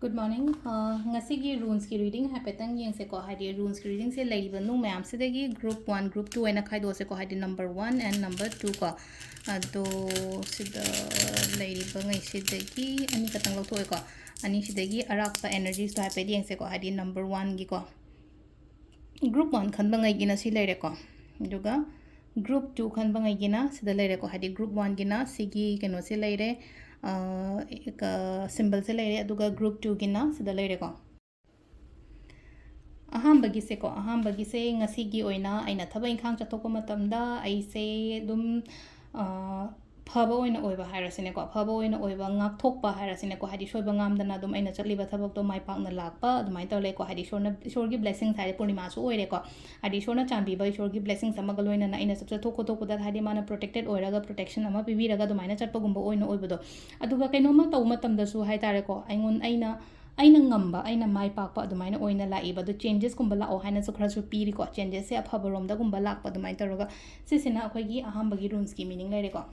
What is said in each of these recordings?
Good morning. Ngasigi runes ki reading haipetang yeng se ko hadi runes ki reading se laiba nu mayam se degi group 1 group 2 aina khai do se ko hadi number 1 and number 2 ko ado sida laiba ngai se degi ani katang lo thoi ko ani se degi arak pa energies to haipedi yeng se ko hadi number 1 gi ko group 1 khan bangai gina si laire ko duga group 2 khan bangai gina sida laire ko hadi group 1 gina sigi keno se laire symbol se laire aduga group 2 gina sida laire ko ahambagi se ko ahambagi se ngasi gi oina aina thaba inkhang chathokpa matamda ai se dum phaba oina oiba hairasine ko phaba oina oiba ngak thokpa hairasine ko hadi soiba ngamdana dum aina chakliba thabak to mai pakna lakpa adumai tawle ko hadi shorgi blessings hai purnima su oire ko hadi shorna chambi bai shorgi blessings amaga loina na aina sabse thokko thokko da hadi mana protected oiraga protection ama pibiraga dumaina chatpa gumba oina oibodo aduga kainoma taw matamda su hai tare ko aingon aina ngamba aina mai pakpa adumaina oina laiba do changes kumba lao haina su khara su piri ko changes se aphaba romda gumba lakpa adumai taraga sisina akhoi ahambagi runes ki meaning laire ko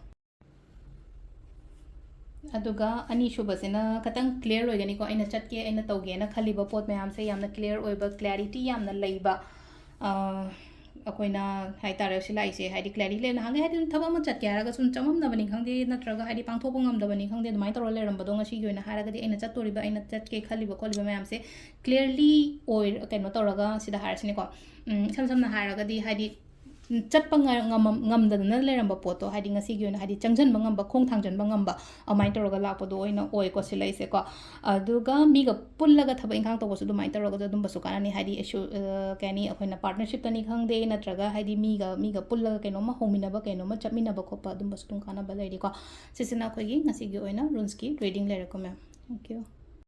aduga ani shubasina katang clear oigani ko aina chatke aina tawge na khaliba pot mayam se yamna clear oiba clarity yamna leiba akoina hai tare sila ise haidi clarity le hange haidi thaba ma chatke haraga sun chamam na bani khangde natraga haidi pangthok ngam da bani khangde dumai taro le ramba donga shi yoina haraga di aina chatoriba aina chatke khaliba kholiba mayam se clearly oir keno toraga sida harasine ko sam na haraga di haidi chatpa ngamdana leramba poto hadi ngasi gi oina hadi changjanba ngamba khong thangjanba ngamba amai toroga lakpado oina oi ko silai se ko aduga miga pullaga thaba inkhang to bosu dumai toroga dum basu kanani hadi issue kani akoina partnership tani khangde natraga hadi miga pullaga kenoma hominaba kenoma chapminaba khopa dum basu tum kana balai ko sisina khoi gi ngasi gi oina runes ki reading le recommend thank you